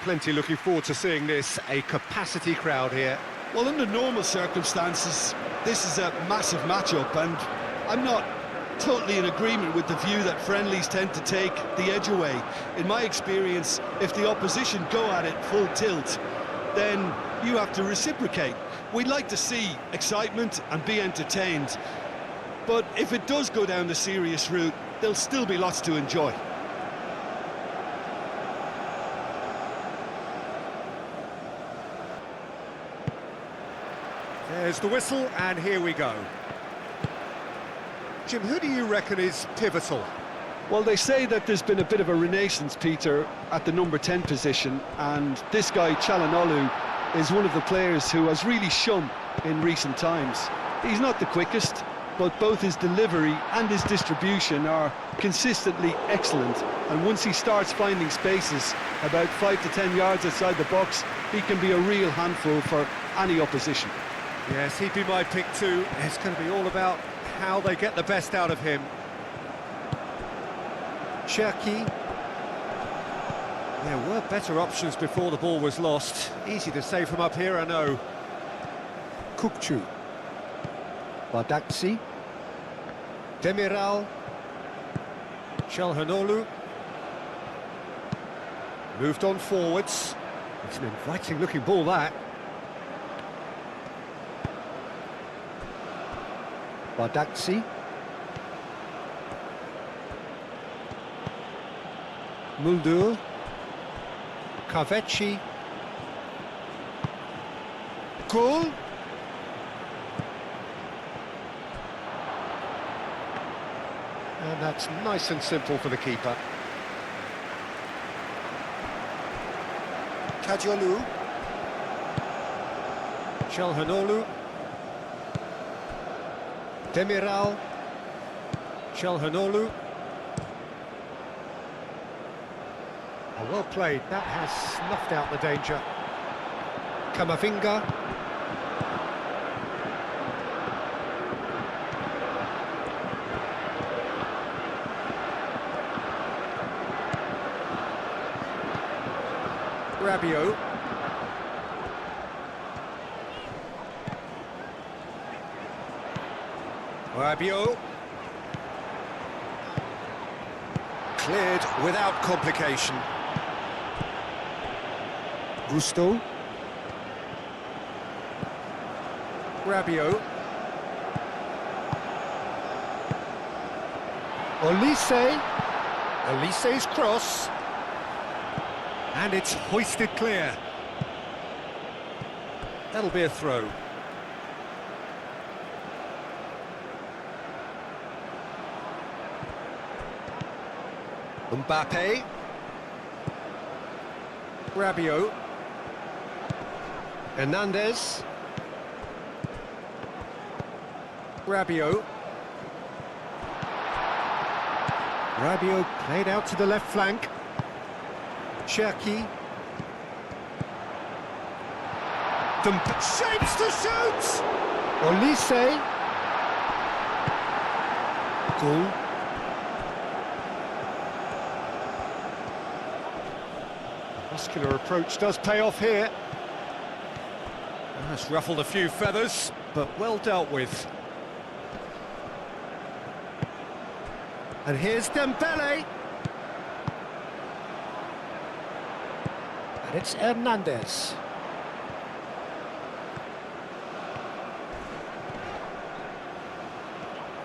plenty looking forward to seeing this. A capacity crowd here. Well, under normal circumstances, this is a massive matchup, and I'm not totally in agreement with the view that friendlies tend to take the edge away. In my experience, if the opposition go at it full tilt, then you have to reciprocate. We'd like to see excitement and be entertained, but if it does go down the serious route, there'll still be lots to enjoy. There's the whistle, and here we go. Jim, who do you reckon is pivotal? Well, they say that there's been a bit of a renaissance, Peter, at the number 10 position, and this guy, Çalhanoğlu, is one of the players who has really shone in recent times. He's not the quickest, but both his delivery and his distribution are consistently excellent, and once he starts finding spaces about 5 to 10 yards outside the box, he can be a real handful for any opposition. Yes, he'd be my pick too. It's going to be all about how they get the best out of him. Cherki. There were better options before the ball was lost. Easy to save from up here, I know. Kukçu. Bardakçı. Demiral. Çalhanoğlu. Moved on forwards. It's an inviting looking ball, that. Bardakçı. Muldur. Kahveci. Goal. And that's nice and simple for the keeper. Çalhanoğlu. Çalhanoğlu. Demiral. Çalhanoğlu. Oh, well played. That has snuffed out the danger. Camavinga. Rabiot. Rabiot. Cleared without complication. Gusto. Rabiot. Olise. Elise's cross. And it's hoisted clear. That'll be a throw. Mbappe. Rabiot. Hernandez. Rabiot. Rabiot played out to the left flank. Cherki. Shapes to shoot! Olise. Goal. Muscular approach does pay off here. That's ruffled a few feathers, but well dealt with. And here's Dembele. And it's Hernandez.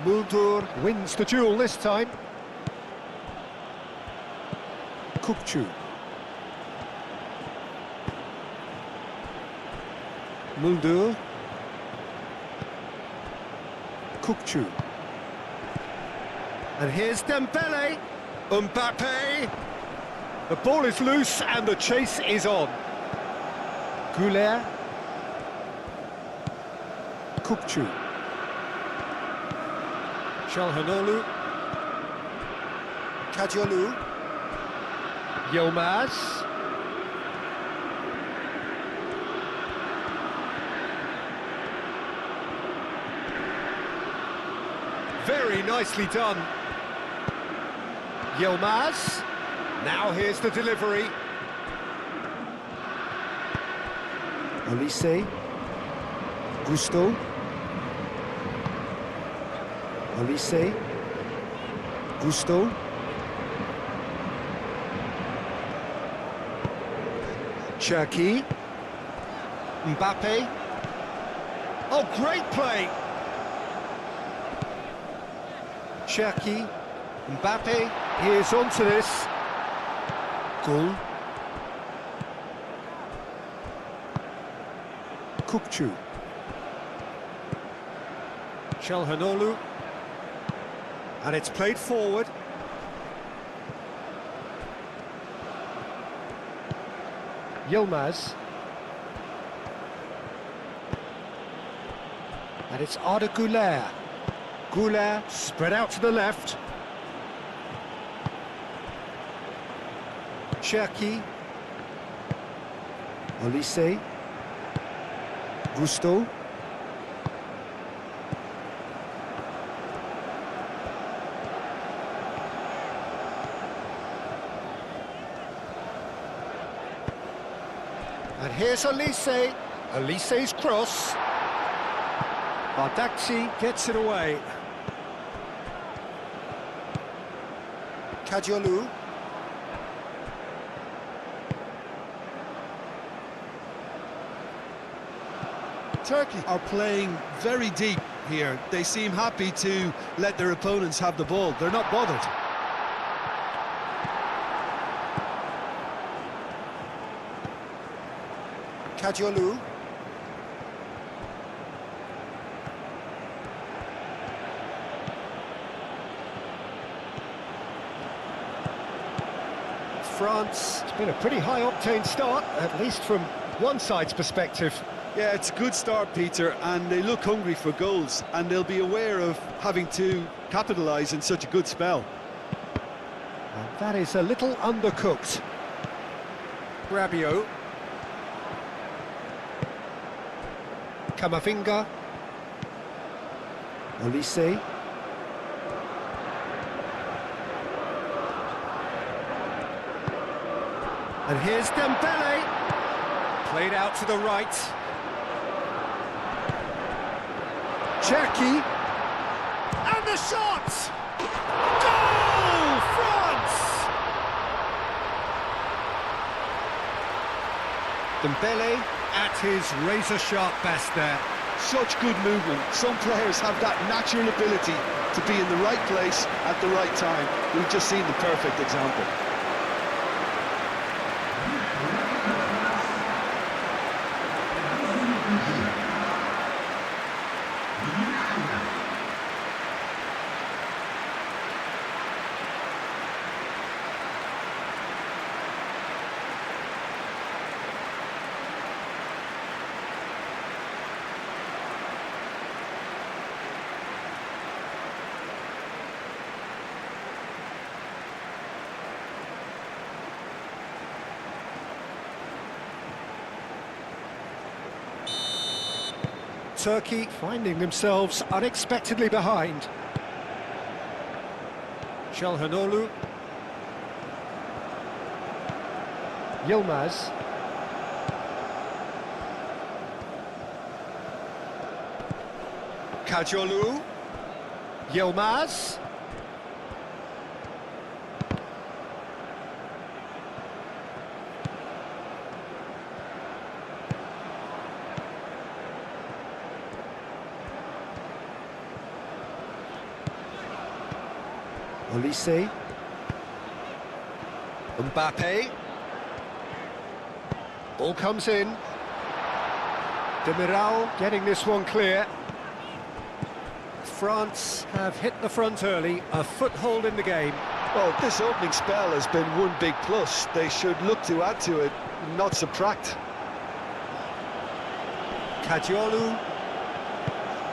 Muldur wins the duel this time. Kukçu. Muldur. Kukçu. And here's Dembele. Mbappe. The ball is loose and the chase is on. Güler. Kukçu. Çalhanoğlu. Çalhanoğlu. Yilmaz. Very nicely done. Yilmaz. Now here's the delivery. Olise. Gusto. Olise. Gusto. Cherki. Mbappe. Oh, great play! Cherki. Mbappe. He is onto this. Gol. Kukçu. Çalhanoğlu. And it's played forward. Yilmaz. And it's Arda Güler. Güler spread out to the left. Cherki. Olise. Gusto. And here's Olise. Olise's cross. Bardakci gets it away. Kadiolu. Turkey are playing very deep here. They seem happy to let their opponents have the ball. They're not bothered. Kadiolu. France, it's been a pretty high-octane start, at least from one side's perspective. Yeah, it's a good start, Peter, and they look hungry for goals, and they'll be aware of having to capitalise in such a good spell. And that is a little undercooked. Rabiot. Camavinga. Olise. And here's Dembele. Played out to the right. Cherki. And the shot! Goal! France! Dembele at his razor-sharp best there. Such good movement. Some players have that natural ability to be in the right place at the right time. We've just seen the perfect example. Turkey finding themselves unexpectedly behind. Çalhanoğlu. Yilmaz. Kadiolu. Yilmaz. Olise. Mbappe. Ball comes in. Demiral getting this one clear. France have hit the front early, a foothold in the game. Well, this opening spell has been one big plus. They should look to add to it, not subtract. Kadiolu.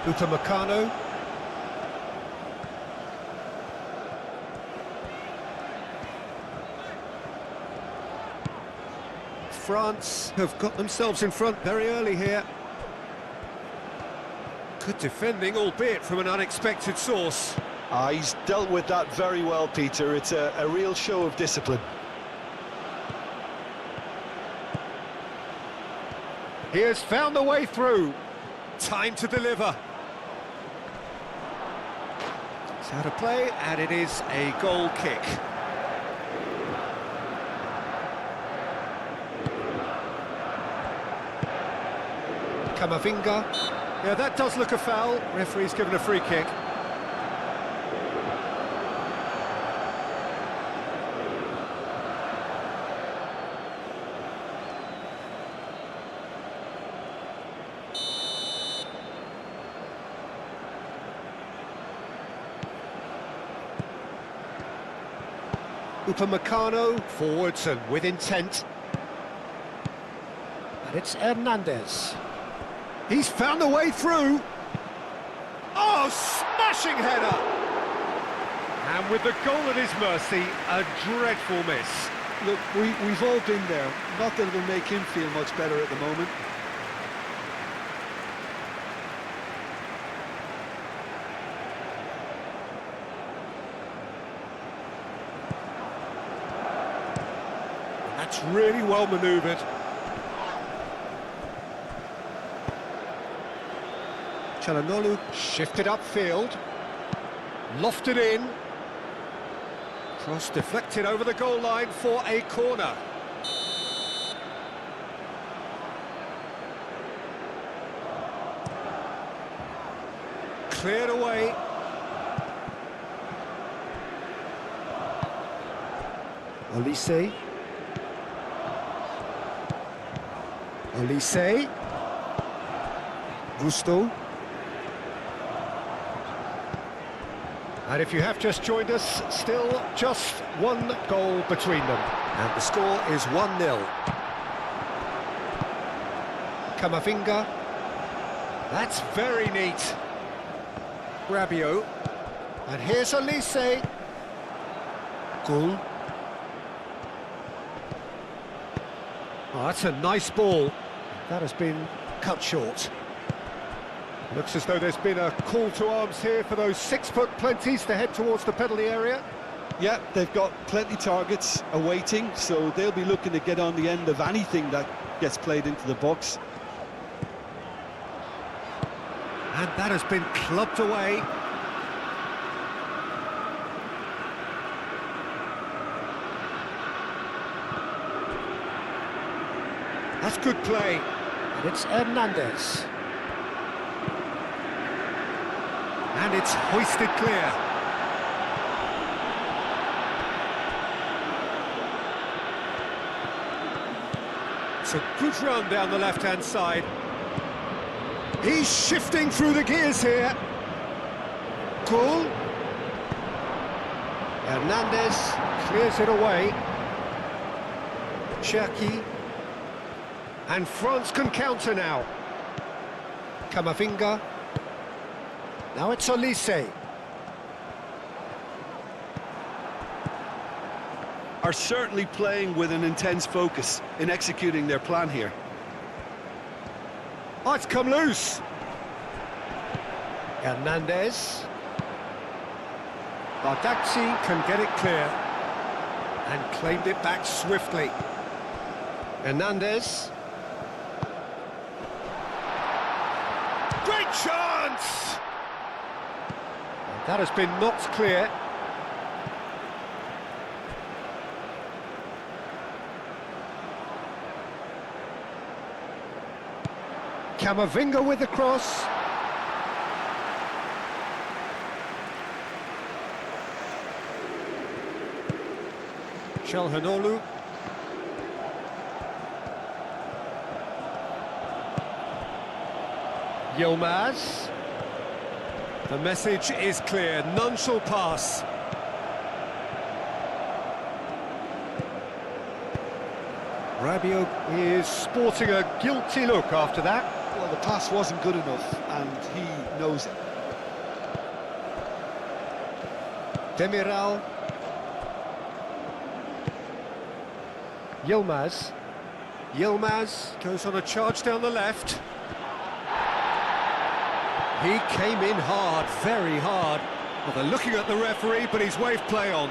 Upamecano. France have got themselves in front very early here. Good defending, albeit from an unexpected source. He's dealt with that very well, Peter. It's a real show of discipline. He has found the way through. Time to deliver. It's out of play, and it is a goal kick. Camavinga. Yeah, that does look a foul. Referee's given a free kick. Upamecano forwards and with intent. And it's Hernandez. He's found a way through. Oh, smashing header! And with the goal at his mercy, a dreadful miss. Look, we've all been there. Not that it'll make him feel much better at the moment. That's really well manoeuvred. Çalhanoğlu shifted upfield, lofted in, cross deflected over the goal line for a corner. Cleared away. Olise. Olise. Gusto. And if you have just joined us, still just one goal between them. And the score is 1-0. Camavinga. That's very neat. Rabiot. And here's Olise. Goal. Oh, that's a nice ball. That has been cut short. Looks as though there's been a call to arms here for those 6-foot plenties to head towards the penalty area. Yeah, they've got plenty targets awaiting, so they'll be looking to get on the end of anything that gets played into the box. And that has been clubbed away. That's good play. And it's Hernandez. And it's hoisted clear. It's a good run down the left-hand side. He's shifting through the gears here. Goal. Hernandez clears it away. Cherki. And France can counter now. Camavinga. Now it's Olise. Are certainly playing with an intense focus in executing their plan here. Oh, it's come loose. Hernandez. Bardakci can get it clear. And claimed it back swiftly. Hernandez. Great chance! That has been knocked clear. Camavinga with the cross. Çalhanoğlu. Yilmaz. The message is clear, none shall pass. Rabiot is sporting a guilty look after that. Well, the pass wasn't good enough, and he knows it. Demiral. Yilmaz. Yilmaz goes on a charge down the left. He came in hard, very hard. Well, they're looking at the referee, but he's waved play on.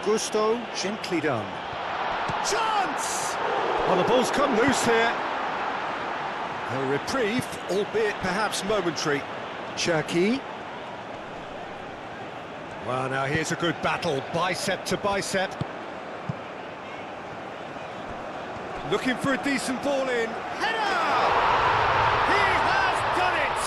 Gusto, gently done. Chance! Well, the ball's come loose here. A reprieve, albeit perhaps momentary. Cherki. Well, now here's a good battle, bicep to bicep. Looking for a decent ball in. Header! He has done it!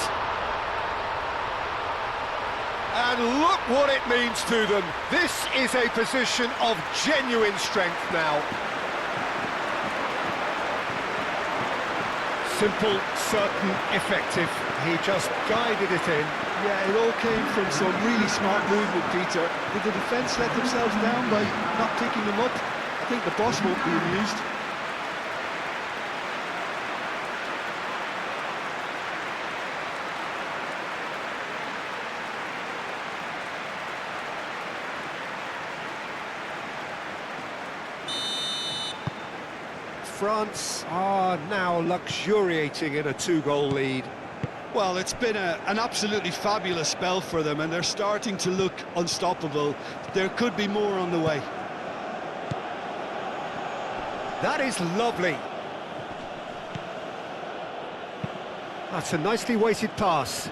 And look what it means to them. This is a position of genuine strength now. Simple, certain, effective. He just guided it in. Yeah, it all came from some really smart movement, Peter. Did the defence let themselves down by not picking them up? I think the boss won't be amused. France are now luxuriating in a two-goal lead. Well, it's been an absolutely fabulous spell for them, and they're starting to look unstoppable. There could be more on the way. That is lovely. That's a nicely weighted pass.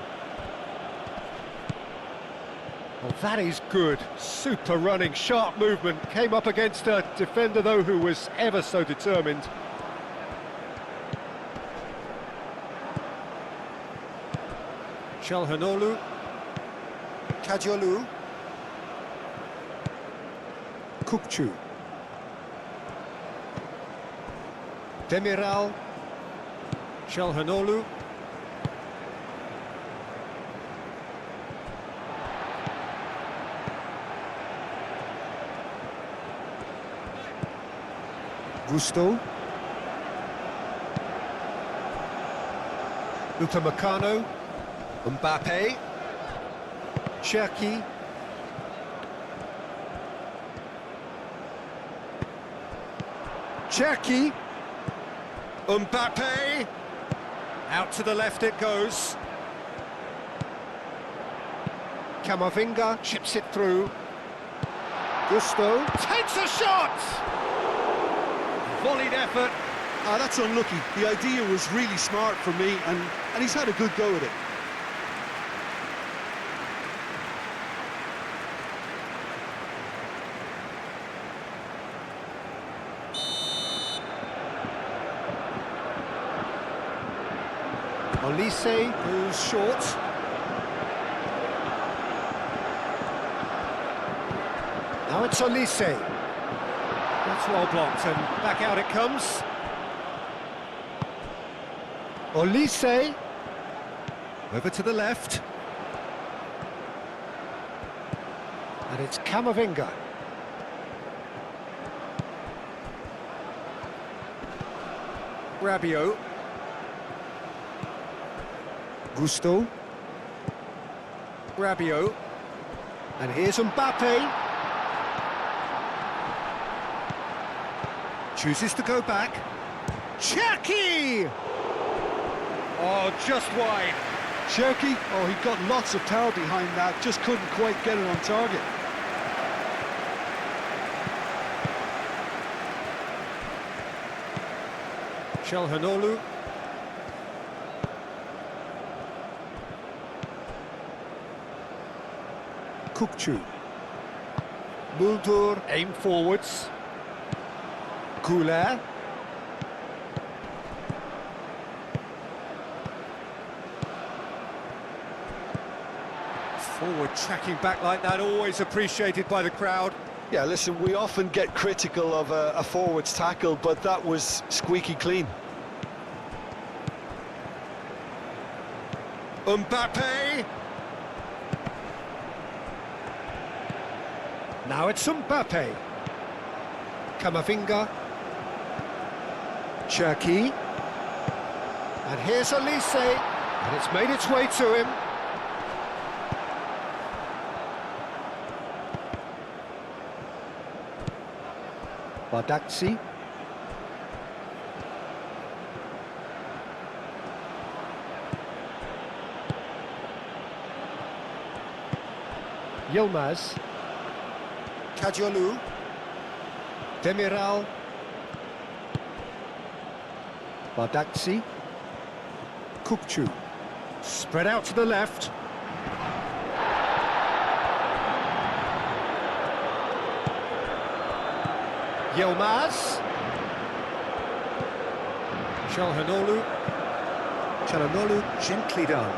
Well, that is good. Super running, sharp movement. Came up against a defender, though, who was ever so determined. Çalhanoğlu. Kadiolu. Kukçu. Demiral. Çalhanoğlu. Gusto. Upamecano. Mbappe. Cherki. Cherki. Mbappe. Out to the left it goes. Camavinga chips it through. Gusto. Takes a shot! Volleyed effort. That's unlucky. The idea was really smart for me, and he's had a good go at it. Olise, who's short. Now it's Olise. That's well blocked, and back out it comes. Olise. Over to the left. And it's Camavinga. Rabiot. Gusto. Rabiot. And here's Mbappe. Chooses to go back. Cherki! Oh, just wide. Cherki, oh, he got lots of power behind that, just couldn't quite get it on target. Çalhanoğlu. Kukçu. Muldur, aim forwards. Güler. Forward tracking back like that, always appreciated by the crowd. Yeah, listen, we often get critical of a forward's tackle, but that was squeaky clean. Mbappe. Now it's Mbappe. Camavinga. Cherki. And here's Olise. And it's made its way to him. Bardakci. Yilmaz. Kadiolu. Demiral. Badaxi. Kukçu. Spread out to the left. Yilmaz. Çalhanoğlu. Çalhanoğlu, gently done.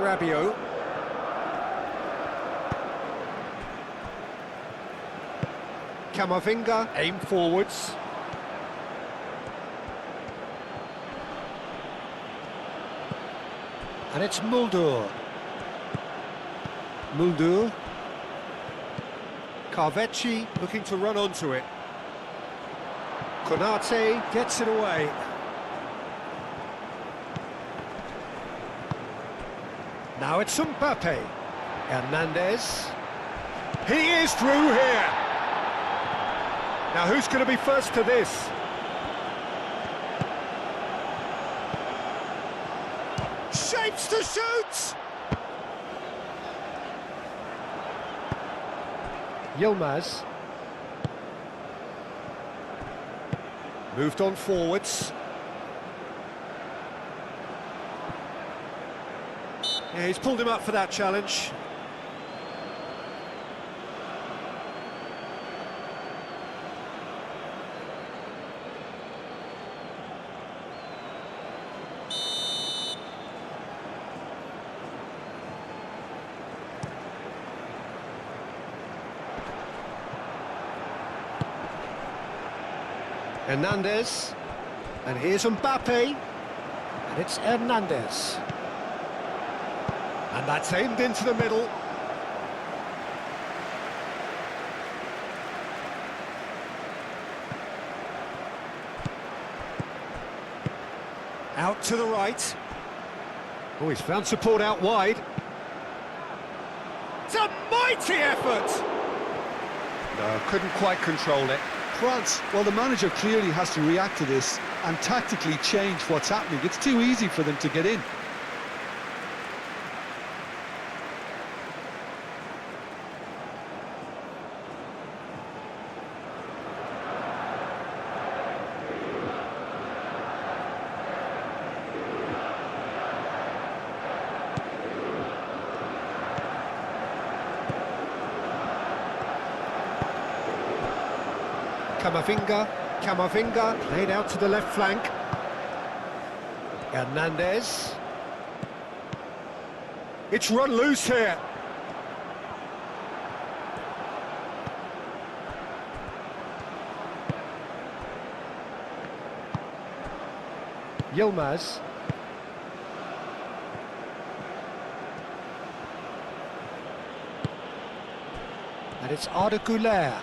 Rabiot. Camavinga, aim forwards. And it's Muldur. Muldur. Carvecchi looking to run onto it. Konate gets it away. Now it's Mbappe. Hernandez. He is through here. Now who's going to be first to this? Shapes to shoot! Yilmaz. Moved on forwards. Yeah, he's pulled him up for that challenge. Hernandez. And here's Mbappe. And it's Hernandez. And that's aimed into the middle. Out to the right. Oh, he's found support out wide. It's a mighty effort! No, couldn't quite control it. France, well, the manager clearly has to react to this and tactically change what's happening. It's too easy for them to get in. Camavinga played out to the left flank. Hernandez. It's run loose here. Yilmaz. And it's Arda Güler.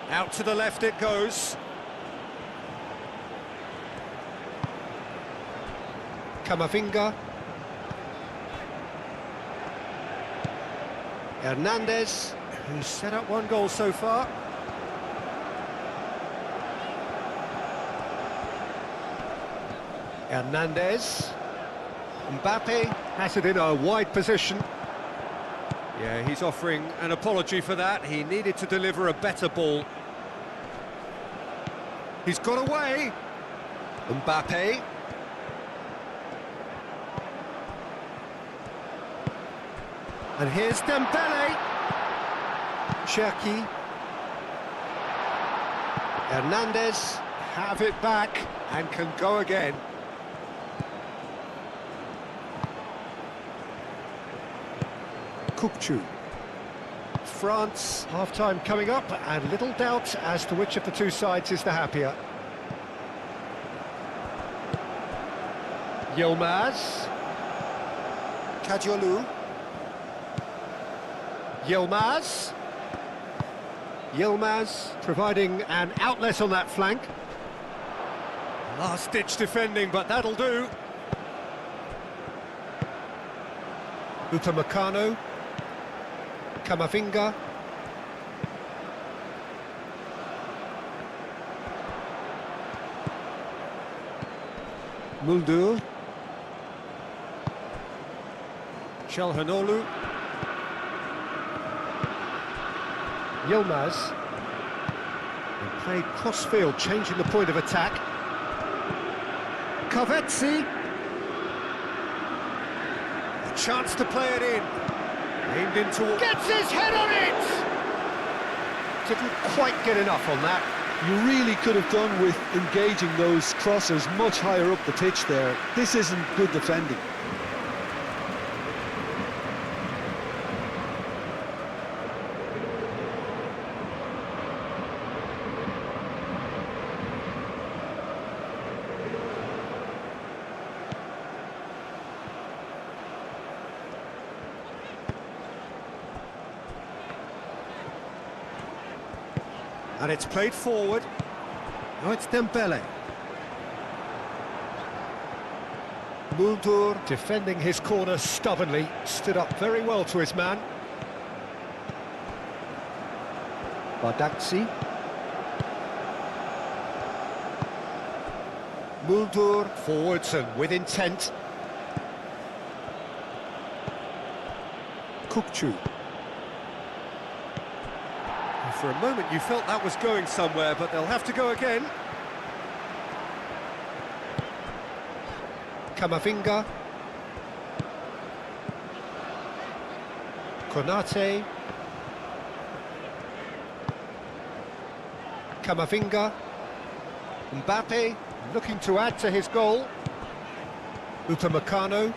Out to the left it goes. Camavinga. Hernandez, who's set up one goal so far. Hernandez. Mbappe has it in a wide position. Yeah, he's offering an apology for that. He needed to deliver a better ball. He's got away. Mbappe. And here's Dembele. Cherki. Hernandez have it back and can go again. Kukçu. France, half-time coming up, and little doubt as to which of the two sides is the happier. Yilmaz. Kadiolu. Yilmaz. Yilmaz providing an outlet on that flank. Last-ditch defending, but that'll do. Upamecano. Camavinga. Muldur. Çalhanoğlu. Yilmaz. And played cross-field, changing the point of attack. Kavetsi. A chance to play it in. Aimed into... Gets his head on it! Didn't quite get enough on that. You really could have done with engaging those crossers much higher up the pitch there. This isn't good defending. And it's played forward. Now it's Dembele. Muldur defending his corner stubbornly, stood up very well to his man. Badaxi. Muldur forwards and with intent. Kukçu. For a moment you felt that was going somewhere, but they'll have to go again. Kamavinga. Konate. Kamavinga. Mbappe looking to add to his goal. Upamecano.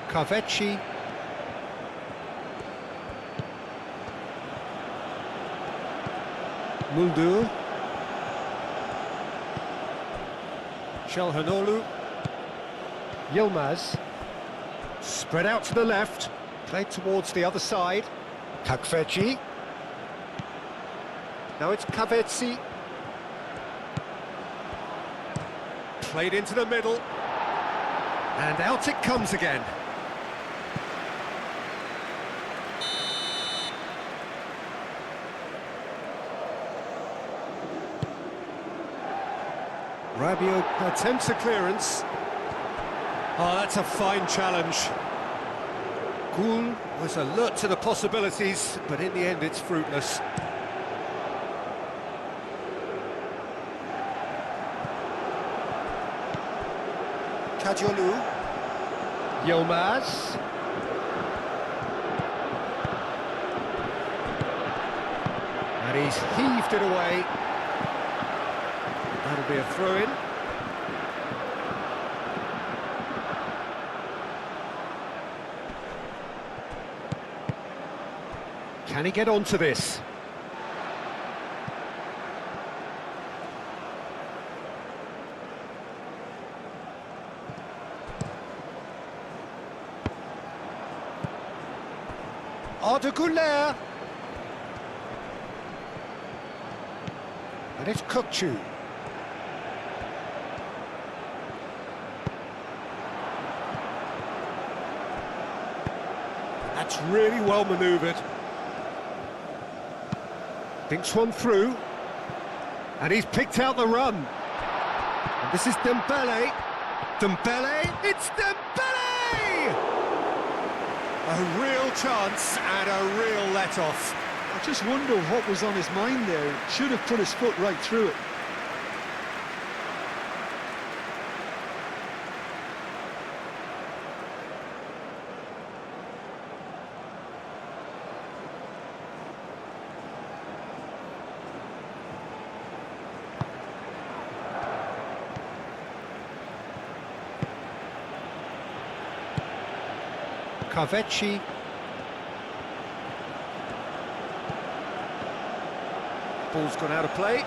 Kavetchi. Muldur. Çalhanoğlu. Yilmaz. Spread out to the left. Played towards the other side. Kakfeci. Now it's Kavetsi. Played into the middle. And out it comes again. Rabiot attempts a clearance. Oh, that's a fine challenge. Goul was alert to the possibilities, but in the end it's fruitless. Kajolu. Yilmaz. And he's heaved it away. That'll be a throw-in. Can he get onto this? Arda Güler. And it's Kukçu. That's really well manoeuvred. Thinks one through. And he's picked out the run. And this is Dembele. Dembele, it's Dembele! A real chance and a real let-off. I just wonder what was on his mind there. Should have put his foot right through it. Kavetchi. Ball's gone out of play.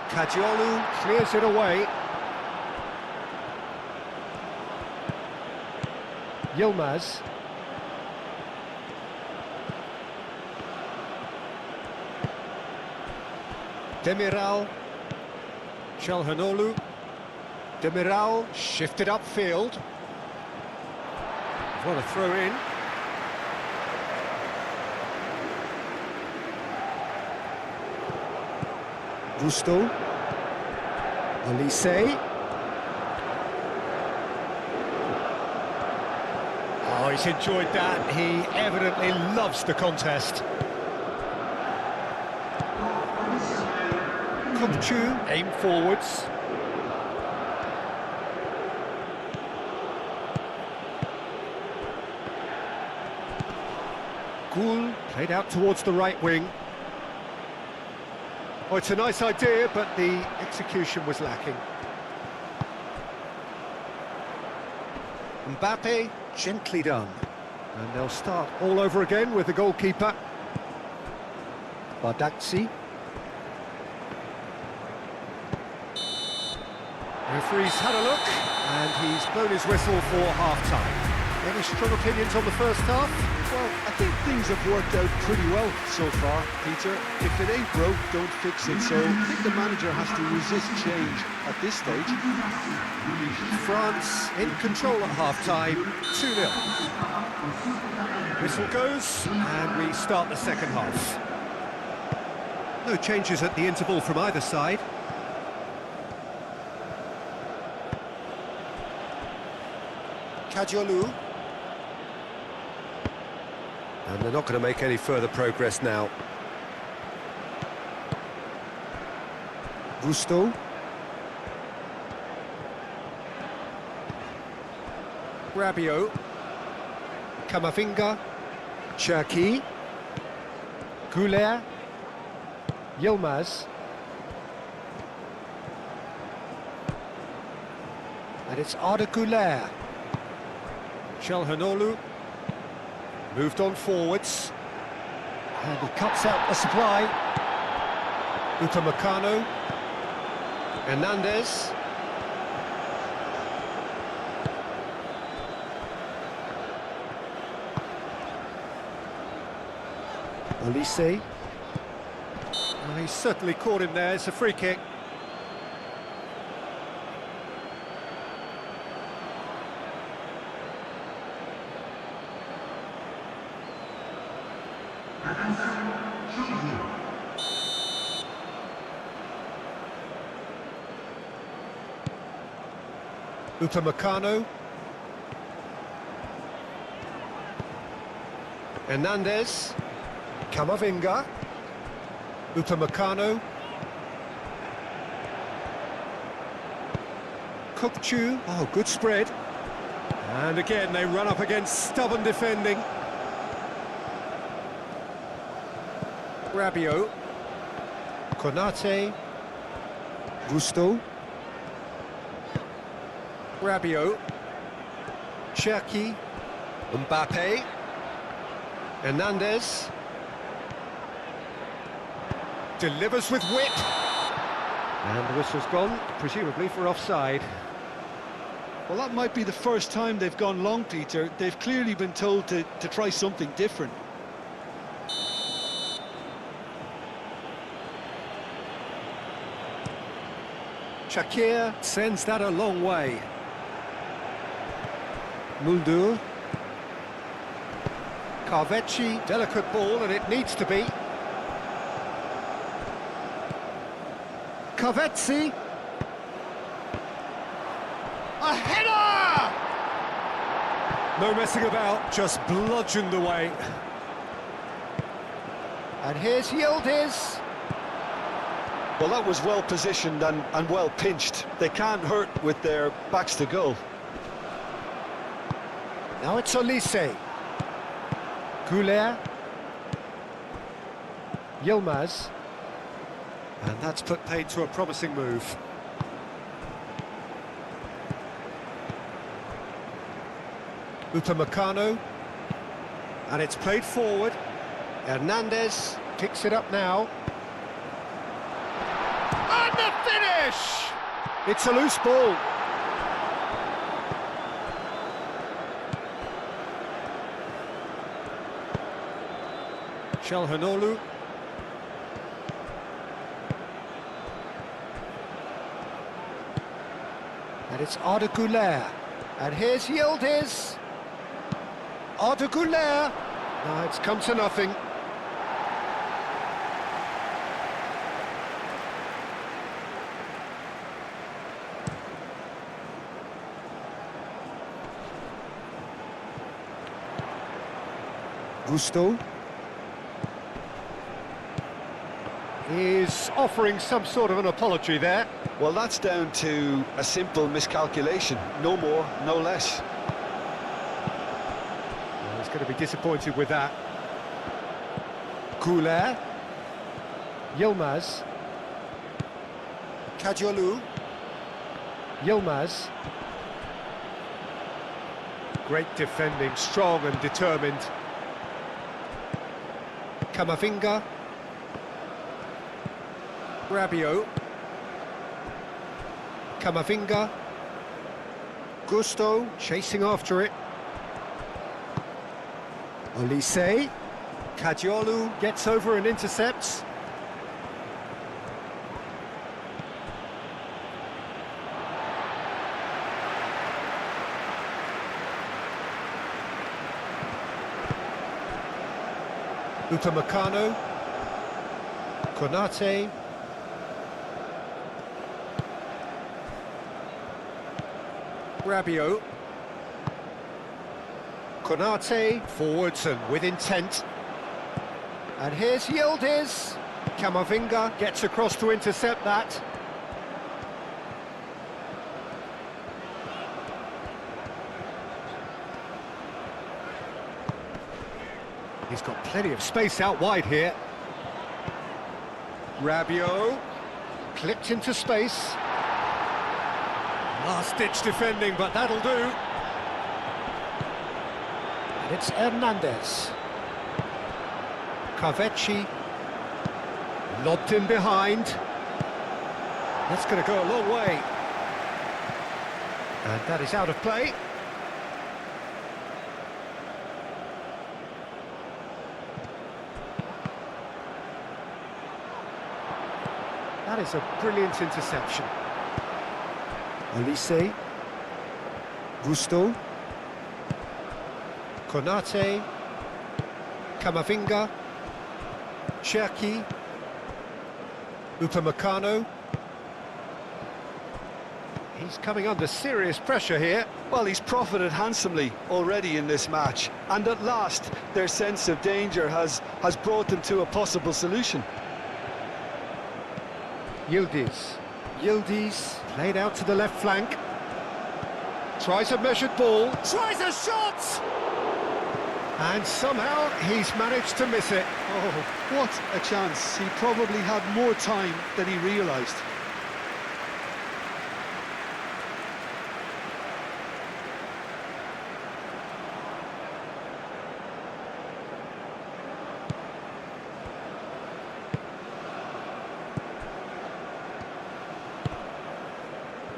Kajolu clears it away. Yilmaz. Demiral. Çalhanoğlu. Demiral shifted upfield. What a throw in. Gusto. Olise. Oh, he's enjoyed that. He evidently loves the contest. Kopchu, aim forwards. Gul played out towards the right wing. Oh, it's a nice idea, but the execution was lacking. Mbappe, gently done. And they'll start all over again with the goalkeeper. Badaxi. Referee's had a look, and he's blown his whistle for half-time. Any strong opinions on the first half? Well, I think things have worked out pretty well so far, Peter. If it ain't broke, don't fix it. So I think the manager has to resist change at this stage. France in control at half-time, 2-0. Whistle goes, and we start the second half. No changes at the interval from either side. Kadiolu. And they're not going to make any further progress now. Gusto. Rabiot. Camavinga. Cherki. Goulet. Yilmaz. And it's Arda Goulet. Çalhanoğlu. Moved on forwards. And he cuts out the supply. Upamecano. Hernandez. Olise. Well, he's certainly caught him there. It's a free kick. Upamecano. Hernandez. Camavinga. Upamecano. Kopchu. Oh, good spread. And again, they run up against stubborn defending. Rabiot. Konate. Gusto. Rabiot. Cherki. Mbappe. Hernandez. Delivers with wit. And the whistle's gone, presumably for offside. Well, that might be the first time they've gone long, Peter. They've clearly been told to try something different. Shakir sends that a long way. Muldur. Carvecchi, delicate ball, and it needs to be. Carvecchi. A header! No messing about, just bludgeoned away. And here's Yildiz. Well, that was well positioned and well pinched. They can't hurt with their backs to goal. Now it's Olise. Goulet. Yilmaz. And that's put paid to a promising move. Upamecano. And it's played forward. Hernandez picks it up now. And the finish! It's a loose ball. Çalhanoğlu. And it's Arda Güler. And here's Yildiz. Arda Güler. No, it's come to nothing. Gusto. Is offering some sort of an apology there. Well, that's down to a simple miscalculation. No more, no less. Well, he's going to be disappointed with that. Goulet. Yilmaz. Kadiolu. Yilmaz. Great defending, strong and determined. Camavinga. Rabiot. Camavinga. Gusto chasing after it. Olise. Kadiolu gets over and intercepts. Upamecano. Konate. Rabiot. Konate forwards and with intent. And here's Yildiz. Camavinga gets across to intercept that. He's got plenty of space out wide here. Rabiot clipped into space. Last-ditch defending, but that'll do. And it's Hernandez. Carvecchi lobbed in behind. That's going to go a long way. And that is out of play. That is a brilliant interception. Olise. Gusto. Konate. Camavinga. Cherki. Upamecano. He's coming under serious pressure here. Well, he's profited handsomely already in this match, and at last their sense of danger has brought them to a possible solution. Yildiz. Yildiz played out to the left flank. Tries a measured ball. Tries a shot! And somehow he's managed to miss it. Oh, what a chance. He probably had more time than he realised.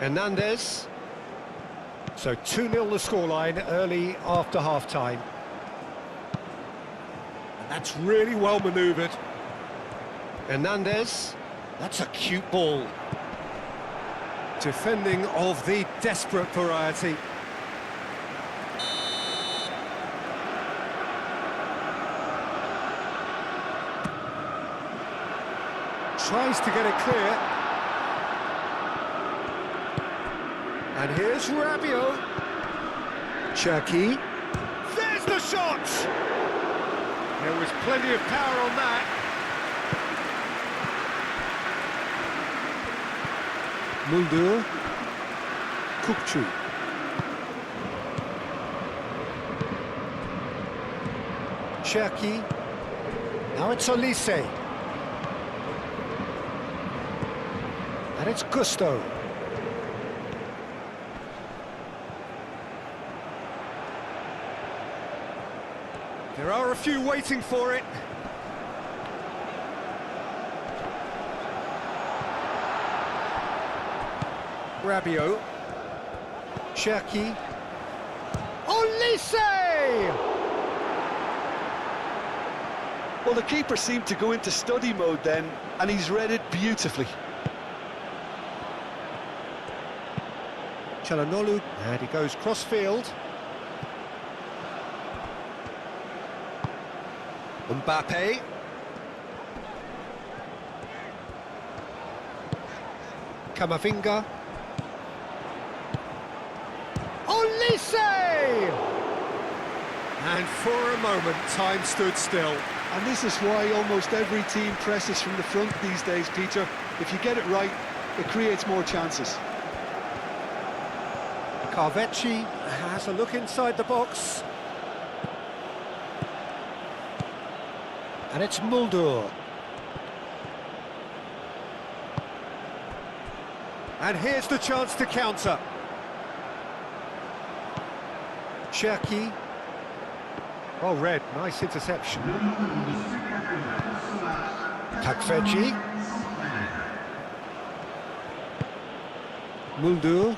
Hernandez. So 2-0 the scoreline early after half-time. And that's really well manoeuvred. Hernandez. That's a cute ball. Defending of the desperate variety. Tries to get it clear. And here's Rabiot. Cherki. There's the shot! There was plenty of power on that. Mulder. Kukçu. Cherki. Now it's Olise. And it's Gusto. There are a few waiting for it. Rabiot. Cherki. Olise! Well, the keeper seemed to go into study mode then, and he's read it beautifully. Çalhanoğlu, and he goes cross-field. Mbappe. Camavinga. Olise! And for a moment, time stood still. And this is why almost every team presses from the front these days, Peter. If you get it right, it creates more chances. Carvecchi has a look inside the box. And it's Mulder. And here's the chance to counter. Cherki. Well read, nice interception. Carvecchi. Mulder.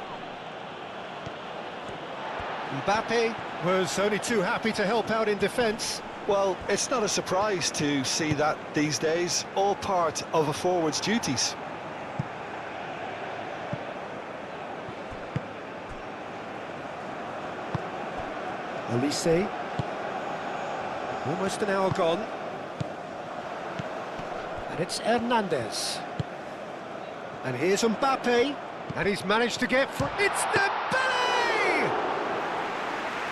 Mbappe was only too happy to help out in defence. Well, it's not a surprise to see that these days, all part of a forward's duties. Olise. Almost an hour gone. And it's Hernandez. And here's Mbappe. And he's managed to get for... It's Dembele!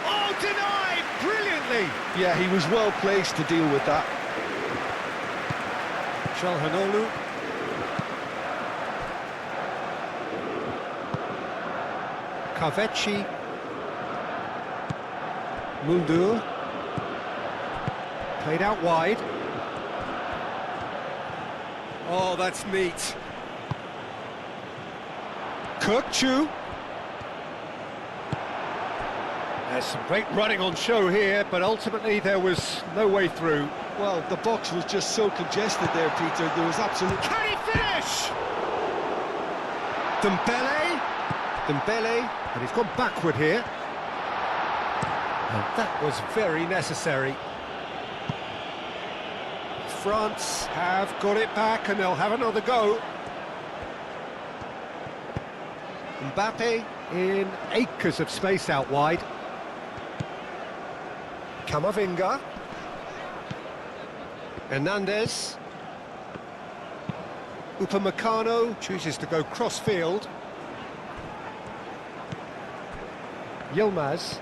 Oh, denied brilliantly! Yeah, he was well placed to deal with that. Çalhanoğlu. Carvecchi. Mulder. Played out wide. Oh, that's neat. Kirkchu. There's some great running on show here, but ultimately there was no way through. Well, the box was just so congested there, Peter. There was absolute... Can he finish? Dembele, and he's gone backward here. And that was very necessary. France have got it back and they'll have another go. Mbappe in acres of space out wide. Camavinga. Hernandez. Upamecano chooses to go cross-field. Yilmaz.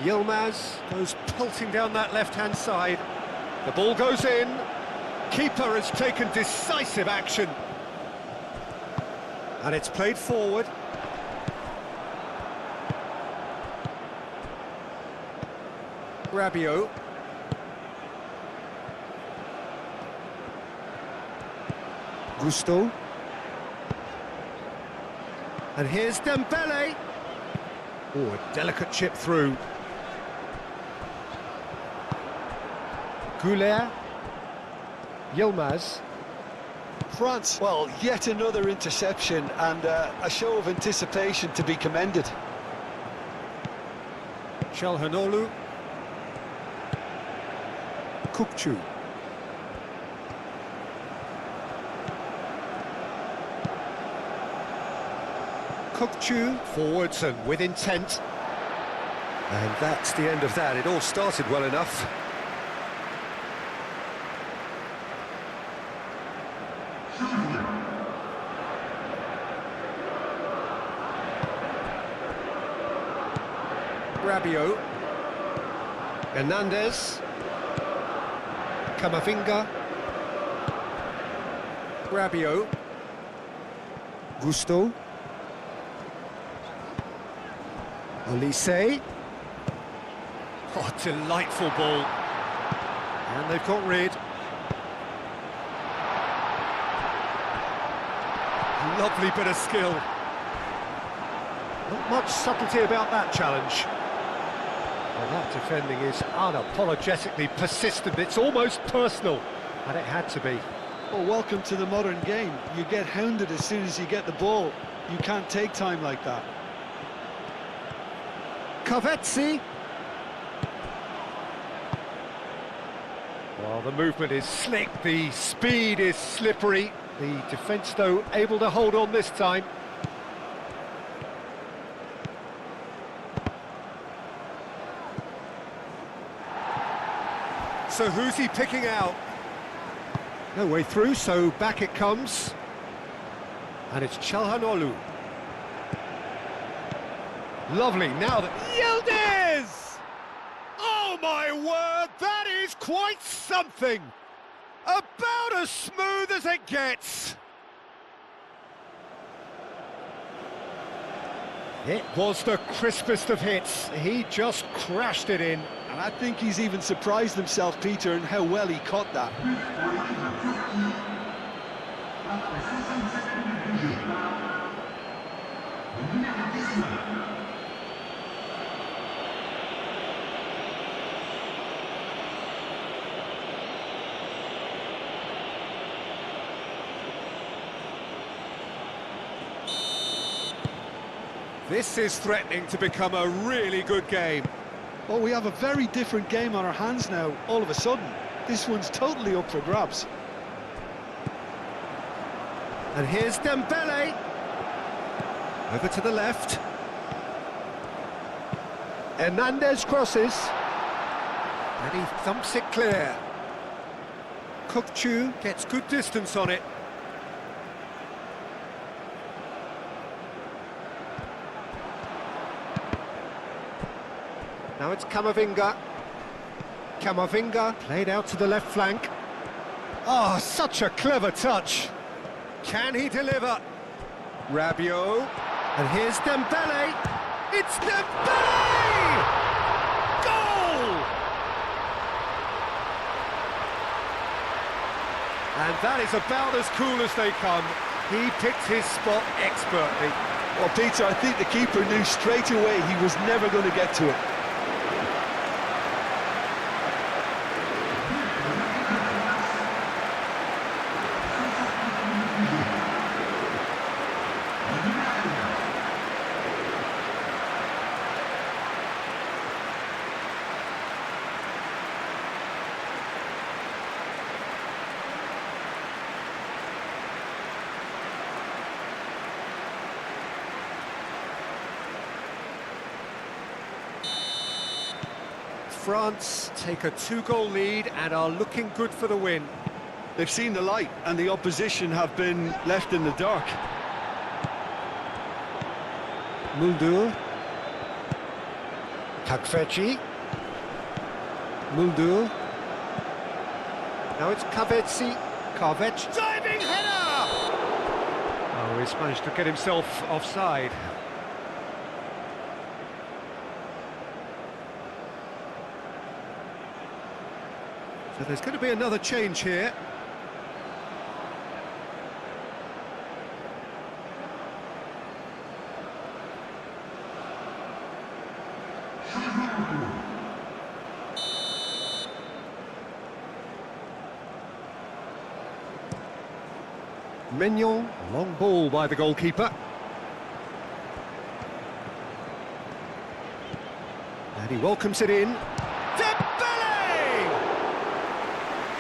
Yilmaz goes pelting down that left-hand side. The ball goes in. Keeper has taken decisive action. And it's played forward. Rabiot. Gusto. And here's Dembele. Oh, a delicate chip through. Goulet. Yilmaz. France, well, yet another interception and a show of anticipation to be commended. Çalhanoğlu. Kukçu. Kukçu forwards and with intent. And that's the end of that. It all started well enough. Rabiot. Hernandez. Camavinga. Rabiot. Gusto. Olise. Oh, delightful ball. And they've got rid. Lovely bit of skill. Not much subtlety about that challenge. Well, that defending is unapologetically persistent. It's almost personal, and it had to be. Well, welcome to the modern game. You get hounded as soon as you get the ball. You can't take time like that. Carvecchi. Well, the movement is slick, the speed is slippery. The defence, though, able to hold on this time. So who's he picking out? No way through, so back it comes. And it's Çalhanoğlu. Lovely, now that... Yildiz! Oh my word, that is quite something! About as smooth as it gets! It was the crispest of hits, he just crashed it in. And I think he's even surprised himself, Peter, in how well he caught that. This is threatening to become a really good game. Well, we have a very different game on our hands now, all of a sudden. This one's totally up for grabs. And here's Dembele. Over to the left. Hernandez crosses. And he thumps it clear. Kukçu gets good distance on it. Now it's Camavinga. Camavinga played out to the left flank. Oh, such a clever touch. Can he deliver? Rabiot. And here's Dembele. It's Dembele! Goal! And that is about as cool as they come. He picked his spot expertly. Well, Peter, I think the keeper knew straight away he was never going to get to it. France take a 2-goal lead and are looking good for the win. They've seen the light and the opposition have been left in the dark. Mulder. Takfeci. Mulder. Now it's Kavetsi. Karvec. Diving header! Oh, he's managed to get himself offside. So there's going to be another change here. Mignon, long ball by the goalkeeper. And he welcomes it in.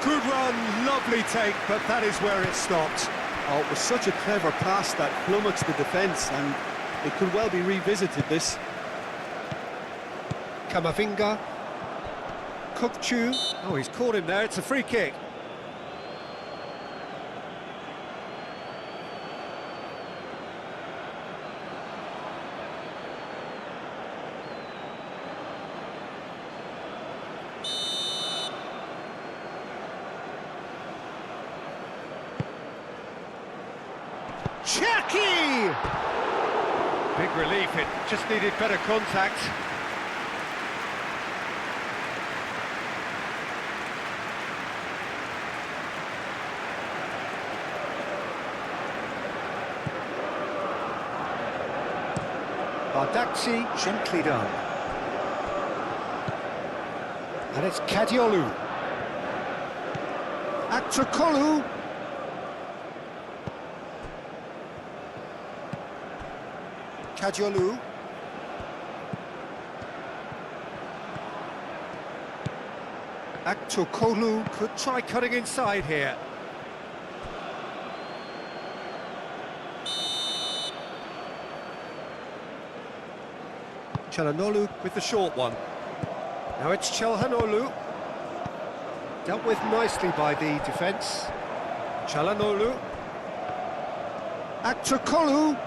Good run, lovely take, but that is where it stopped. Oh, it was such a clever pass that flummoxed the defence, and it could well be revisited, this. Camavinga. Kukçu. Oh, he's caught him there, it's a free kick. Chucky! Big relief, it just needed better contact. Bardakci, gently done. And it's Kadiolu. Aktokolu. Kadiolu. Aktokolu could try cutting inside here. Çalhanoğlu with the short one. Now it's Çalhanoğlu. Dealt with nicely by the defence. Çalhanoğlu. Aktokolu.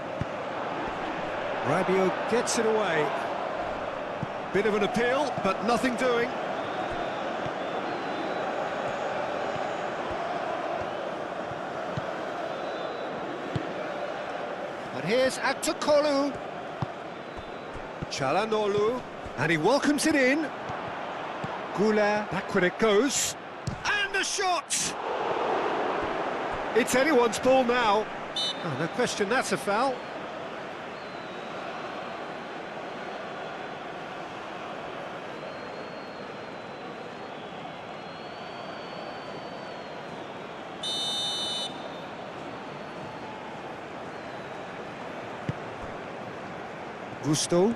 Rabiot gets it away. Bit of an appeal, but nothing doing. And here's Aktakolu. Çalhanoğlu. And he welcomes it in. Goulet, back when it goes. And a shot! It's anyone's ball now. Oh, no question, that's a foul. Gusto.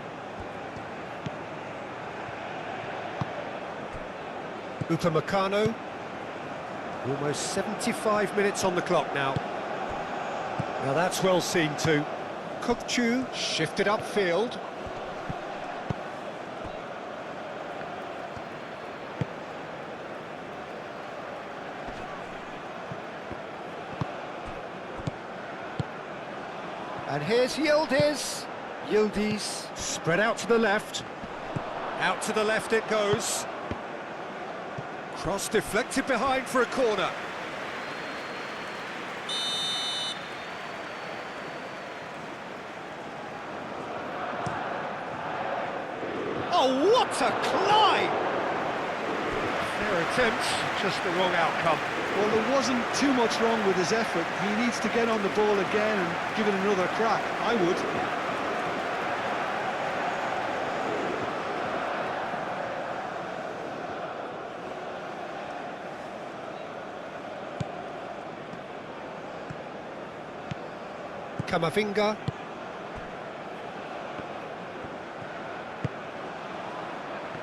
Upamecano. Almost 75 minutes on the clock now. Now that's well seen too. Kukçu shifted upfield. And here's Yildiz. Yildiz spread out to the left. Out to the left it goes. Cross deflected behind for a corner. Oh, what a climb! Fair attempt, just the wrong outcome. Well, there wasn't too much wrong with his effort. He needs to get on the ball again and give it another crack. I would. Camavinga.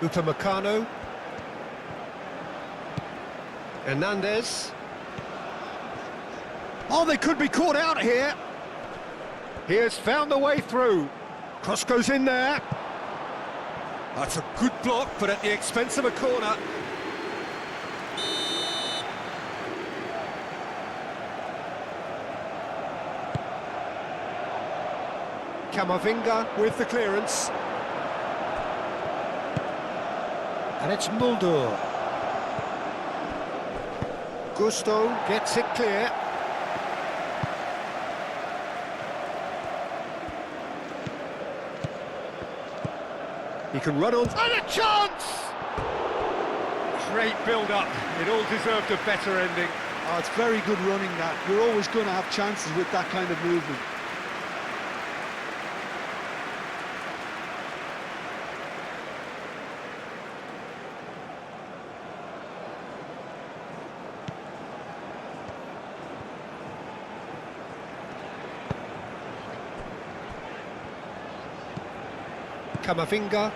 Upamecano. Hernandez. Oh, they could be caught out here. He has found the way through. Cross goes in there. That's a good block, but at the expense of a corner. Camavinga with the clearance. And it's Mulder. Gusto gets it clear. He can run on. And a chance! Great build-up. It all deserved a better ending. Oh, it's very good running that. You're always going to have chances with that kind of movement. Camavinga.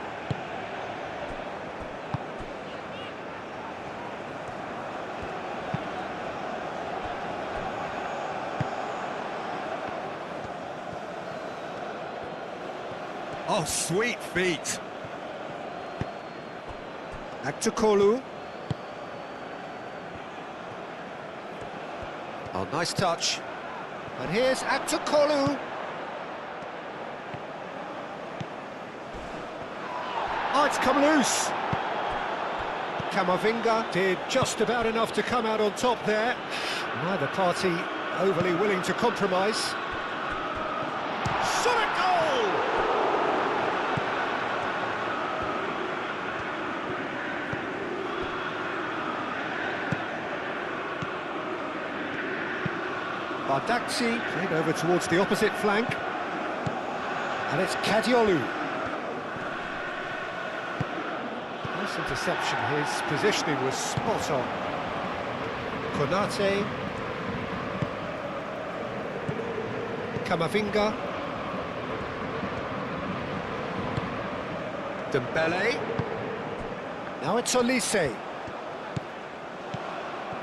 Oh, sweet feet. Aktakolu. Oh, nice touch. And here's Aktakolu. Oh, it's come loose. Camavinga did just about enough to come out on top there. Neither party overly willing to compromise. Shot a goal! Bardakci played over towards the opposite flank. And it's Kadiolu. Nice interception, his positioning was spot on. Konate. Camavinga. Dembele. Now it's Olise.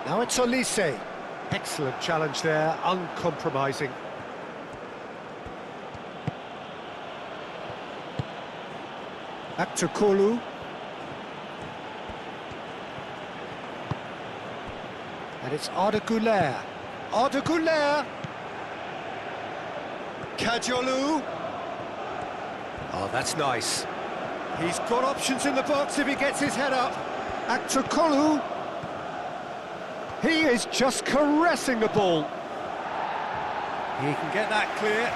Now it's Olise. Excellent challenge there, uncompromising. Aktakolu. And it's Arda Güler. Arda Güler. Kadiolu. Oh, that's nice. He's got options in the box if he gets his head up. Aktukolu. He is just caressing the ball. He can get that clear.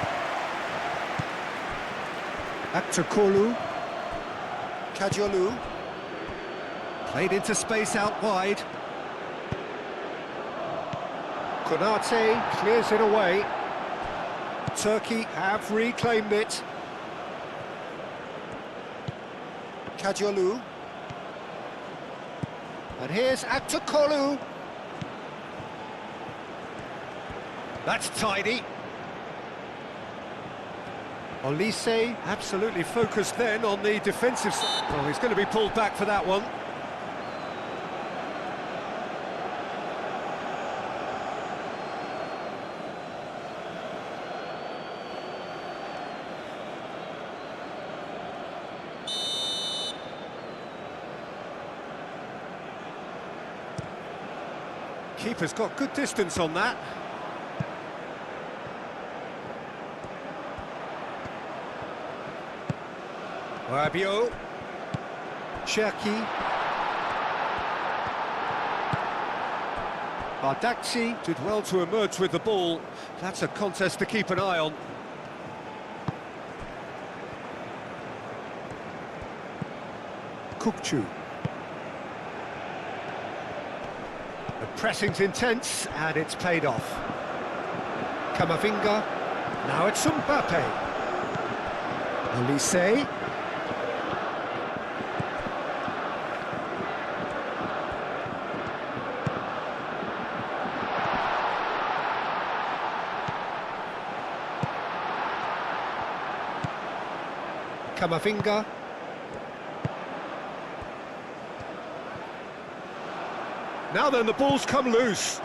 Aktukolu. Kajolu. Played into space out wide. Konate clears it away. Turkey have reclaimed it. Kajolu. And here's Aktukolu. That's tidy. Olise absolutely focused then on the defensive side. Oh, he's going to be pulled back for that one. Keeper's got good distance on that. Rabiot. Cherki. Bardakci did well to emerge with the ball. That's a contest to keep an eye on. Kukçu. The pressing's intense, and it's paid off. Camavinga. Now it's Mbappe. Olise. Camavinga. Now then, the ball's come loose.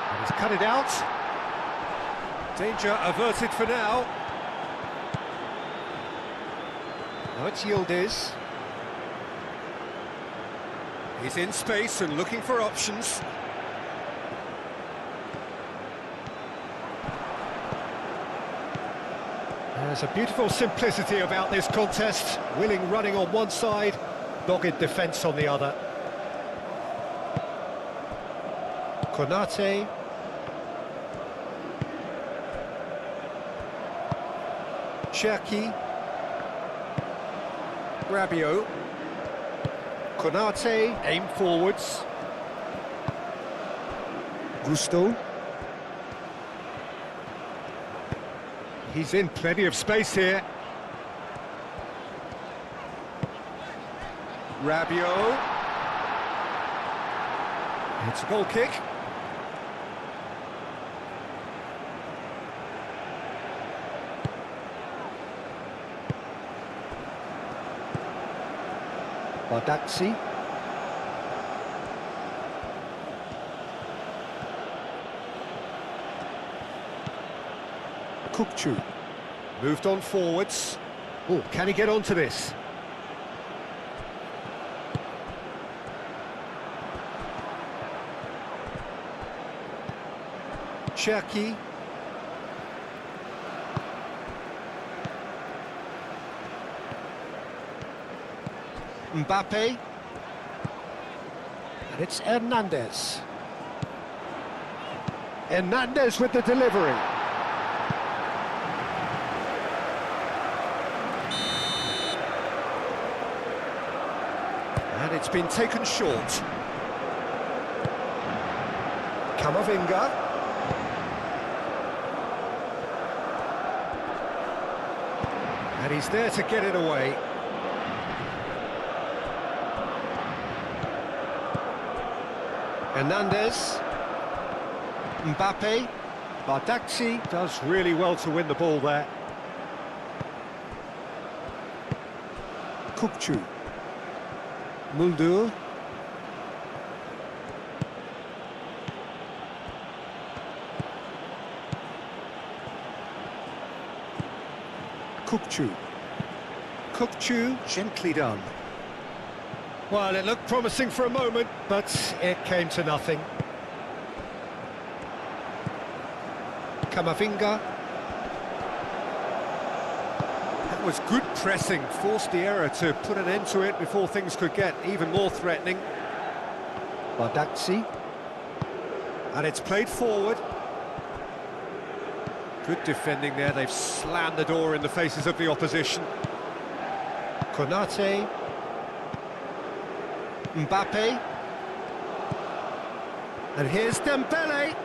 And he's cut it out. Danger averted for now. Now it's Yildiz. He's in space and looking for options. There's a beautiful simplicity about this contest. Willing running on one side, dogged defence on the other. Konate. Cherki. Rabiot. Konate, aim forwards. Gusto. He's in plenty of space here. Rabiot. It's a goal kick. Bardakci. Kukçu. Moved on forwards. Oh, can he get onto this? Cherki. Mbappe. And it's Hernandez. Hernandez with the delivery. And it's been taken short. Camavinga. And he's there to get it away. Hernandez. Mbappe. Bardakci does really well to win the ball there. Kukçu. Muldur. Kukçu. Kukçu, gently done. Well, it looked promising for a moment, but it came to nothing. Camavinga. That was good pressing, forced the error to put an end to it before things could get even more threatening. Badaxi. And it's played forward. Good defending there, they've slammed the door in the faces of the opposition. Konate. Mbappe. And here's Dembele.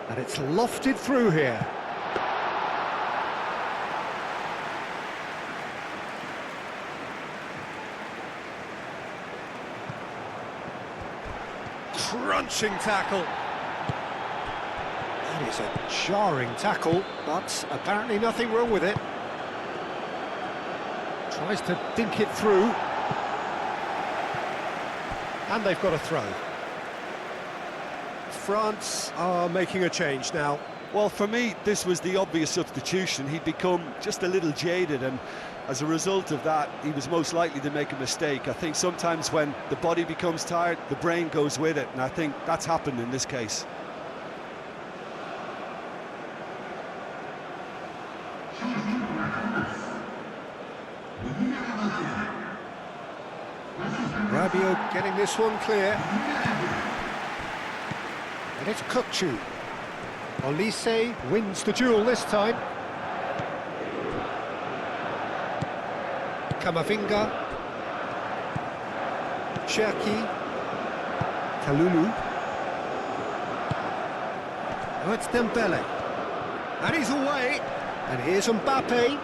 And it's lofted through here. Crunching tackle. That is a jarring tackle, but apparently nothing wrong with it. Tries to dink it through. And they've got a throw. France are making a change now. Well, for me, this was the obvious substitution. He'd become just a little jaded, and as a result of that, he was most likely to make a mistake. I think sometimes when the body becomes tired, the brain goes with it, and I think that's happened in this case. Rabiot getting this one clear. And it's Kukçu. Olise wins the duel this time. Kamavinga. Cherki. Kalulu. Oh, it's Dembele. And he's away. And here's Mbappe.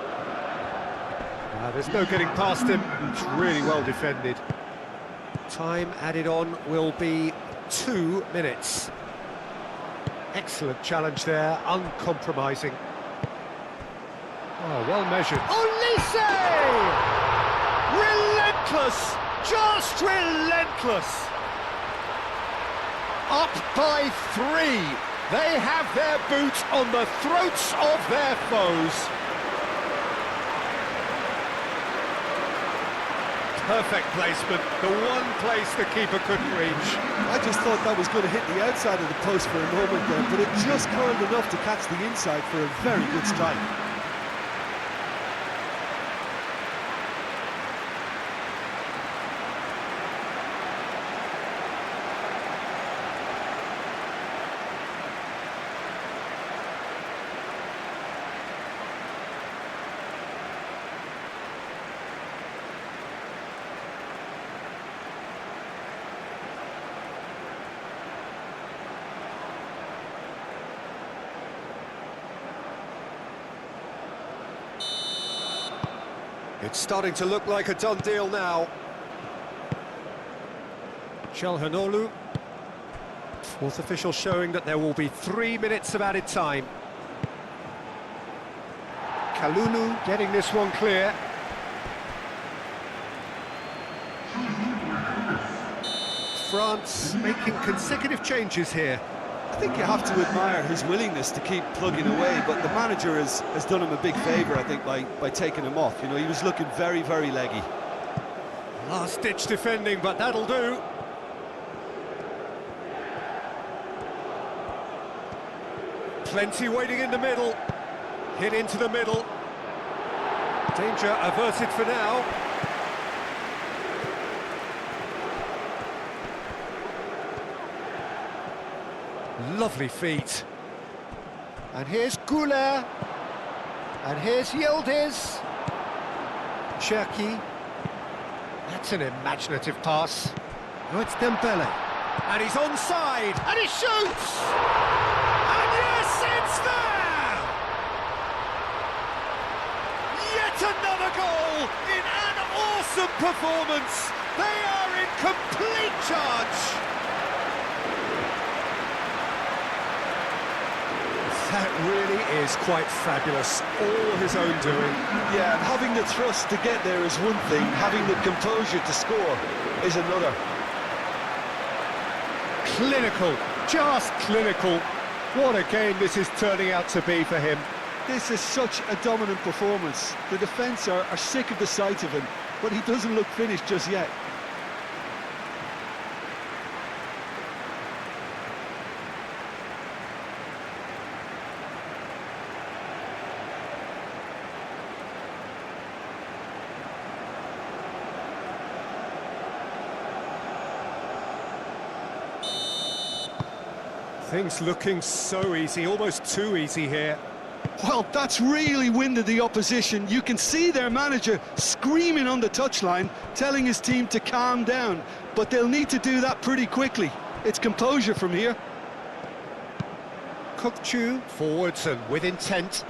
There's no getting past him. It's really well defended. Time added on will be 2 minutes. Excellent challenge there, uncompromising. Oh, well measured. Olise! Relentless! Just relentless! Up by 3. They have their boots on the throats of their foes. Perfect placement, the one place the keeper couldn't reach. I just thought that was going to hit the outside of the post for a moment there, but it just curled enough to catch the inside for a very good strike. It's starting to look like a done deal now. Çalhanoğlu. Fourth official showing that there will be 3 minutes of added time. Kalulu getting this one clear. France making consecutive changes here. I think you have to admire his willingness to keep plugging away, but the manager has done him a big favour, I think, by taking him off. You know, he was looking very, very leggy. Last-ditch defending, but that'll do. Plenty waiting in the middle. Hit into the middle. Danger averted for now. Lovely feet. And here's Goulet. And here's Yildiz. Cherki. That's an imaginative pass. Oh, it's Dembele. And he's onside. And he shoots! And yes, it's there! Yet another goal in an awesome performance. They are in complete charge. That really is quite fabulous, all his own doing. Yeah, having the thrust to get there is one thing, having the composure to score is another. Clinical, just clinical. What a game this is turning out to be for him. This is such a dominant performance. The defence are sick of the sight of him, but he doesn't look finished just yet. Things looking so easy, almost too easy here. Well, that's really winded the opposition. You can see their manager screaming on the touchline, telling his team to calm down, but they'll need to do that pretty quickly. It's composure from here. Kukçu forwards and with intent.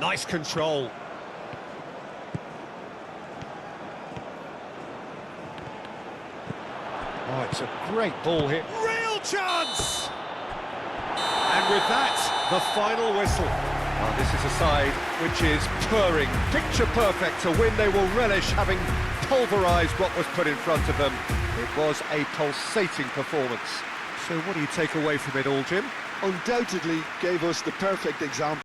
Nice control. Oh, it's a great ball hit. Real chance! And with that, the final whistle. Well, this is a side which is purring, picture perfect. To win, they will relish having pulverised what was put in front of them. It was a pulsating performance. So what do you take away from it all, Jim? Undoubtedly gave us the perfect example.